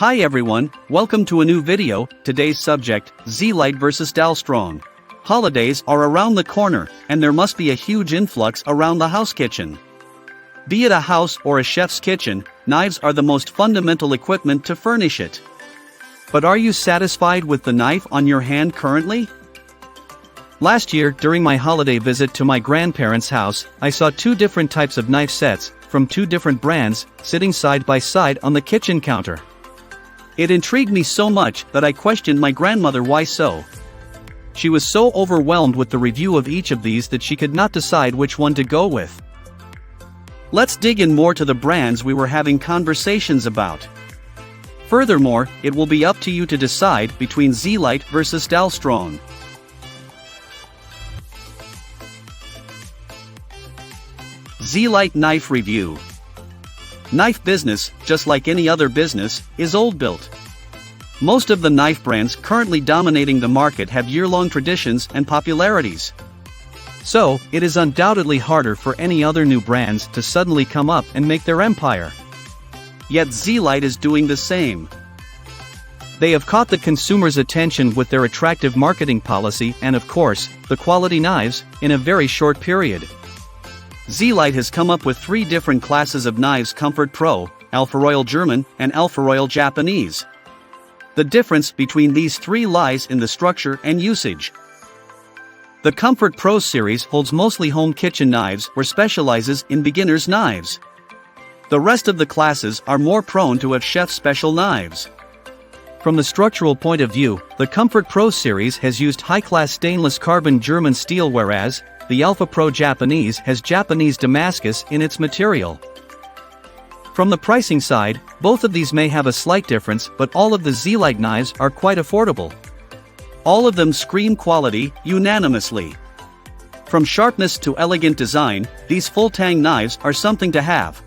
Hi everyone, welcome to a new video. Today's subject, Zelite vs Dalstrong. Holidays are around the corner, and there must be a huge influx around the house kitchen. Be it a house or a chef's kitchen, knives are the most fundamental equipment to furnish it. But are you satisfied with the knife on your hand currently? Last year, during my holiday visit to my grandparents' house, I saw two different types of knife sets, from two different brands, sitting side by side on the kitchen counter. It intrigued me so much that I questioned my grandmother why so. She was so overwhelmed with the review of each of these that she could not decide which one to go with. Let's dig in more to the brands we were having conversations about. Furthermore, it will be up to you to decide between Zelite versus Dalstrong. Zelite Knife Review. Knife business, just like any other business, is old-built. Most of the knife brands currently dominating the market have year-long traditions and popularities. So, it is undoubtedly harder for any other new brands to suddenly come up and make their empire. Yet Zelite is doing the same. They have caught the consumer's attention with their attractive marketing policy and, of course, the quality knives, in a very short period. Zelite has come up with three different classes of knives: Comfort Pro, Alpha Royal German, and Alpha Royal Japanese. The difference between these three lies in the structure and usage. The Comfort Pro series holds mostly home kitchen knives or specializes in beginner's knives. The rest of the classes are more prone to have chef special knives. From the structural point of view, the Comfort Pro series has used high-class stainless carbon German steel, whereas the Alpha Pro Japanese has Japanese Damascus in its material. From the pricing side, both of these may have a slight difference, but all of the Zelite knives are quite affordable. All of them scream quality, unanimously. From sharpness to elegant design, these full-tang knives are something to have.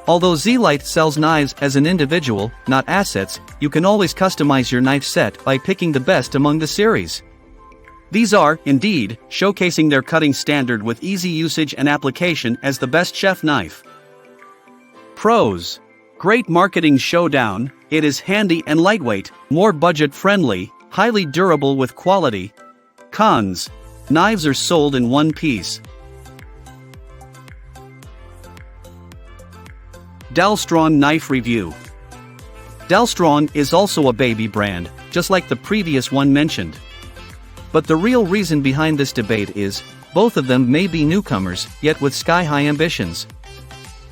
Although Zelite sells knives as an individual, not assets, you can always customize your knife set by picking the best among the series. These are, indeed, showcasing their cutting standard with easy usage and application as the best chef knife. Pros. Great marketing showdown. It is handy and lightweight, more budget-friendly, highly durable with quality. Cons. Knives are sold in one piece. Dalstrong Knife Review. Dalstrong is also a baby brand, just like the previous one mentioned. But the real reason behind this debate is, both of them may be newcomers, yet with sky-high ambitions.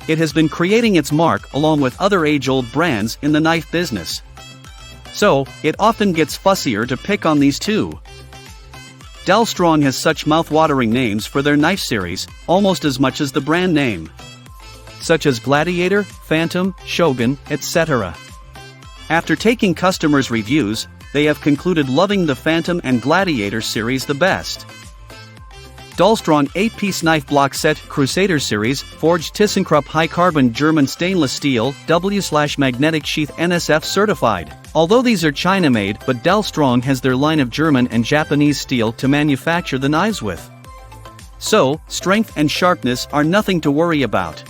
It has been creating its mark along with other age-old brands in the knife business. So, it often gets fussier to pick on these two. Dalstrong has such mouth-watering names for their knife series, almost as much as the brand name, such as Gladiator, Phantom, Shogun, etc. After taking customers' reviews, they have concluded loving the Phantom and Gladiator series the best. Dalstrong 8-piece knife block set Crusader series, forged ThyssenKrupp high-carbon German stainless steel, W/magnetic sheath NSF certified. Although these are China-made, but Dalstrong has their line of German and Japanese steel to manufacture the knives with. So, strength and sharpness are nothing to worry about.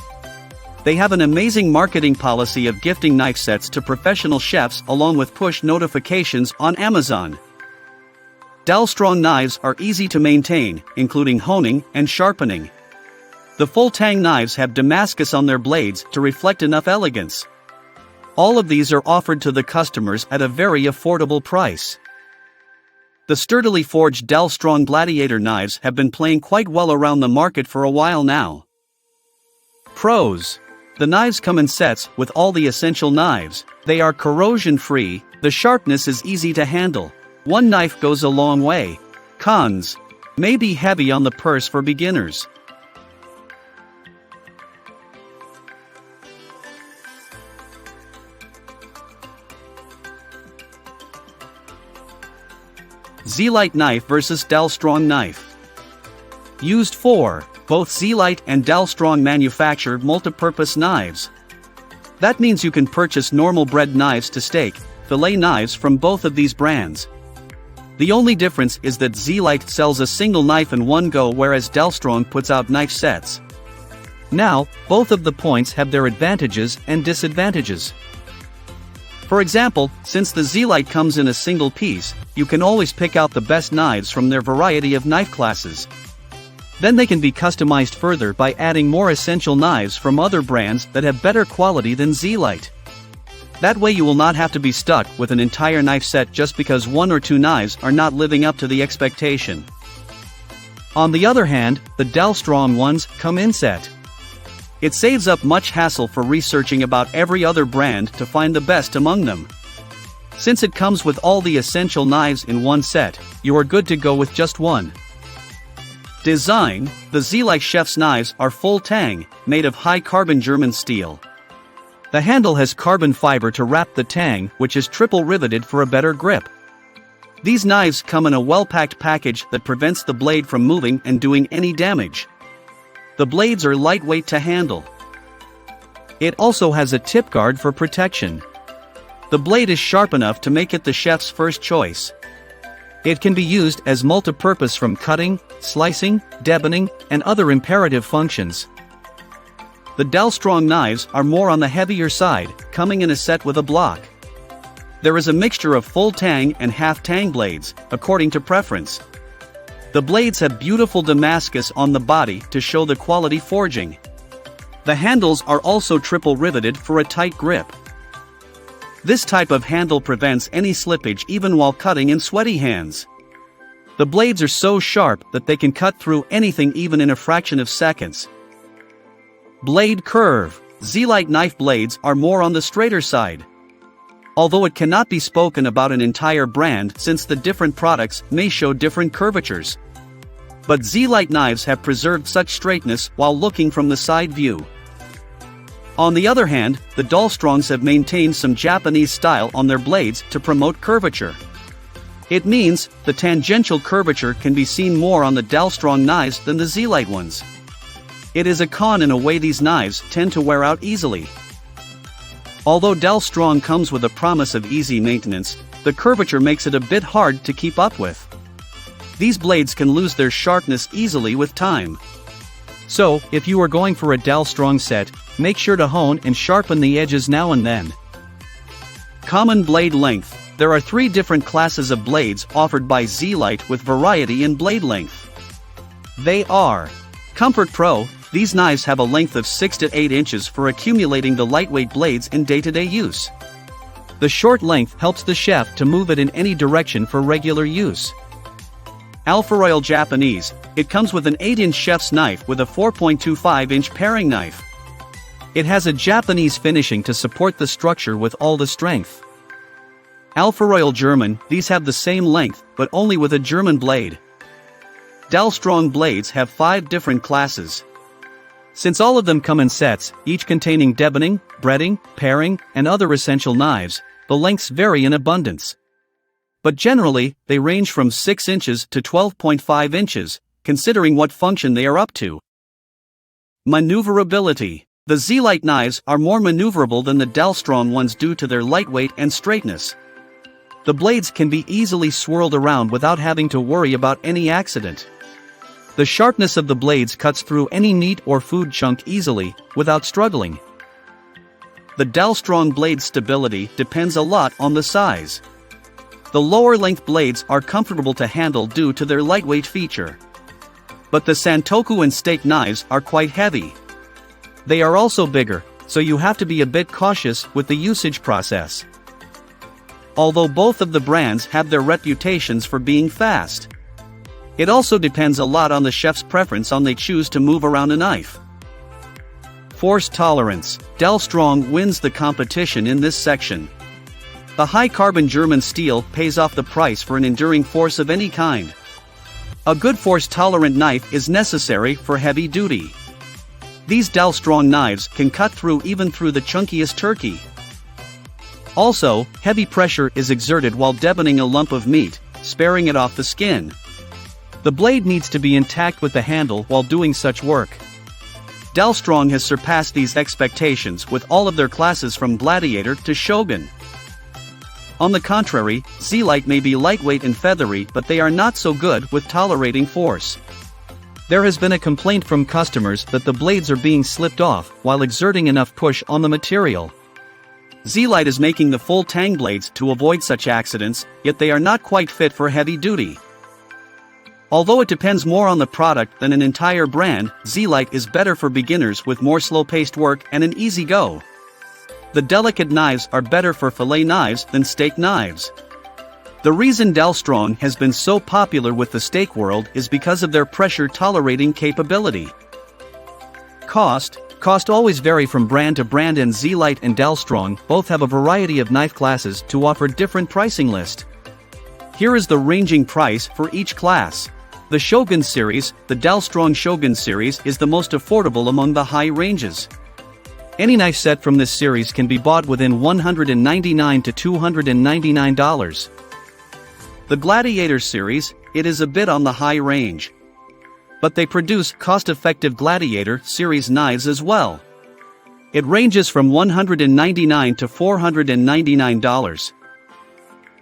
They have an amazing marketing policy of gifting knife sets to professional chefs along with push notifications on Amazon. Dalstrong knives are easy to maintain, including honing and sharpening. The full-tang knives have Damascus on their blades to reflect enough elegance. All of these are offered to the customers at a very affordable price. The sturdily forged Dalstrong Gladiator knives have been playing quite well around the market for a while now. Pros. The knives come in sets with all the essential knives. They are corrosion-free, the sharpness is easy to handle. One knife goes a long way. Cons. May be heavy on the purse for beginners. Zelite knife versus Dalstrong knife. Used for. Both Zelite and Dalstrong manufacture multipurpose knives. That means you can purchase normal bread knives to steak, fillet knives from both of these brands. The only difference is that Zelite sells a single knife in one go, whereas Dalstrong puts out knife sets. Now, both of the points have their advantages and disadvantages. For example, since the Zelite comes in a single piece, you can always pick out the best knives from their variety of knife classes. Then they can be customized further by adding more essential knives from other brands that have better quality than Zelite. That way you will not have to be stuck with an entire knife set just because one or two knives are not living up to the expectation. On the other hand, the Dalstrong ones come in set. It saves up much hassle for researching about every other brand to find the best among them. Since it comes with all the essential knives in one set, you are good to go with just one. Design: the Zelite Chef's knives are full tang, made of high-carbon German steel. The handle has carbon fiber to wrap the tang, which is triple riveted for a better grip. These knives come in a well-packed package that prevents the blade from moving and doing any damage. The blades are lightweight to handle. It also has a tip guard for protection. The blade is sharp enough to make it the chef's first choice. It can be used as multi-purpose from cutting, slicing, deboning, and other imperative functions. The Dalstrong knives are more on the heavier side, coming in a set with a block. There is a mixture of full tang and half tang blades, according to preference. The blades have beautiful Damascus on the body to show the quality forging. The handles are also triple riveted for a tight grip. This type of handle prevents any slippage even while cutting in sweaty hands. The blades are so sharp that they can cut through anything even in a fraction of seconds. Blade curve: Zelite knife blades are more on the straighter side. Although it cannot be spoken about an entire brand since the different products may show different curvatures. But Zelite knives have preserved such straightness while looking from the side view. On the other hand, the Dalstrongs have maintained some Japanese style on their blades to promote curvature. It means the tangential curvature can be seen more on the Dalstrong knives than the Zelite ones. It is a con in a way these knives tend to wear out easily. Although Dalstrong comes with a promise of easy maintenance, the curvature makes it a bit hard to keep up with. These blades can lose their sharpness easily with time. So, if you are going for a Dalstrong set, make sure to hone and sharpen the edges now and then. Common blade length: there are 3 different classes of blades offered by Zelite with variety in blade length. They are Comfort Pro: these knives have a length of 6 to 8 inches for accumulating the lightweight blades in day-to-day use. The short length helps the chef to move it in any direction for regular use. Alpha Royal Japanese: it comes with an 8-inch chef's knife with a 4.25-inch paring knife. It has a Japanese finishing to support the structure with all the strength. Alpha Royal German: these have the same length, but only with a German blade. Dalstrong blades have 5 different classes. Since all of them come in sets, each containing deboning, breading, paring, and other essential knives, the lengths vary in abundance. But generally, they range from 6 inches to 12.5 inches, considering what function they are up to. Maneuverability: the Zelite knives are more maneuverable than the Dalstrong ones due to their lightweight and straightness. The blades can be easily swirled around without having to worry about any accident. The sharpness of the blades cuts through any meat or food chunk easily, without struggling. The Dalstrong blade stability depends a lot on the size. The lower length blades are comfortable to handle due to their lightweight feature. But the Santoku and steak knives are quite heavy. They are also bigger, so you have to be a bit cautious with the usage process. Although both of the brands have their reputations for being fast. It also depends a lot on the chef's preference on they choose to move around a knife. Force tolerance: Dalstrong wins the competition in this section. The high-carbon German steel pays off the price for an enduring force of any kind. A good force-tolerant knife is necessary for heavy duty. These Dalstrong knives can cut through even through the chunkiest turkey. Also, heavy pressure is exerted while deboning a lump of meat, sparing it off the skin. The blade needs to be intact with the handle while doing such work. Dalstrong has surpassed these expectations with all of their classes from Gladiator to Shogun. On the contrary, Zelite may be lightweight and feathery, but they are not so good with tolerating force. There has been a complaint from customers that the blades are being slipped off while exerting enough push on the material. Zelite is making the full tang blades to avoid such accidents, yet they are not quite fit for heavy duty. Although it depends more on the product than an entire brand, Zelite is better for beginners with more slow-paced work and an easy go. The delicate knives are better for fillet knives than steak knives. The reason Dalstrong has been so popular with the steak world is because of their pressure-tolerating capability. Cost always vary from brand to brand, and Zelite and Dalstrong both have a variety of knife classes to offer different pricing list. Here is the ranging price for each class. The Shogun series, the Dalstrong Shogun series, is the most affordable among the high ranges. Any knife set from this series can be bought within $199 to $299. The Gladiator series, it is a bit on the high range. But they produce cost-effective Gladiator series knives as well. It ranges from $199 to $499.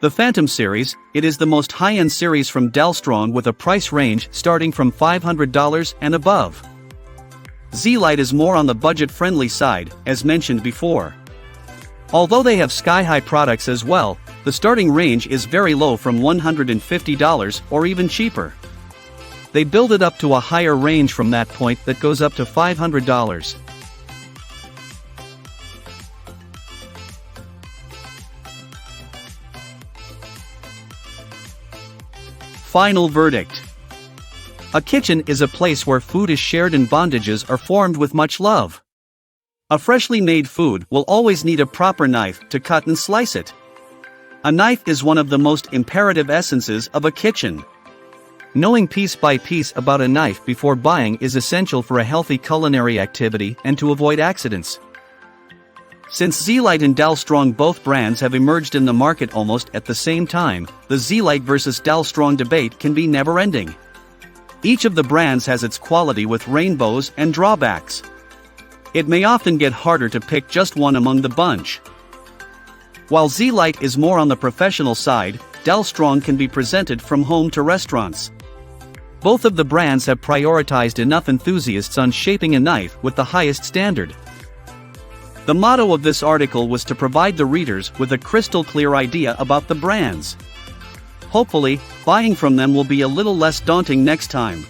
The Phantom series, it is the most high-end series from Dalstrong with a price range starting from $500 and above. Zelite is more on the budget-friendly side, as mentioned before. Although they have sky-high products as well, the starting range is very low from $150 or even cheaper. They build it up to a higher range from that point that goes up to $500. Final verdict. A kitchen is a place where food is shared and bondages are formed with much love. A freshly made food will always need a proper knife to cut and slice it. A knife is one of the most imperative essences of a kitchen. Knowing piece by piece about a knife before buying is essential for a healthy culinary activity and to avoid accidents. Since Zelite and Dalstrong, both brands have emerged in the market almost at the same time, the Zelite versus Dalstrong debate can be never-ending. Each of the brands has its quality with rainbows and drawbacks. It may often get harder to pick just one among the bunch. While Zelite is more on the professional side, Dalstrong can be presented from home to restaurants. Both of the brands have prioritized enough enthusiasts on shaping a knife with the highest standard. The motto of this article was to provide the readers with a crystal clear idea about the brands. Hopefully, buying from them will be a little less daunting next time.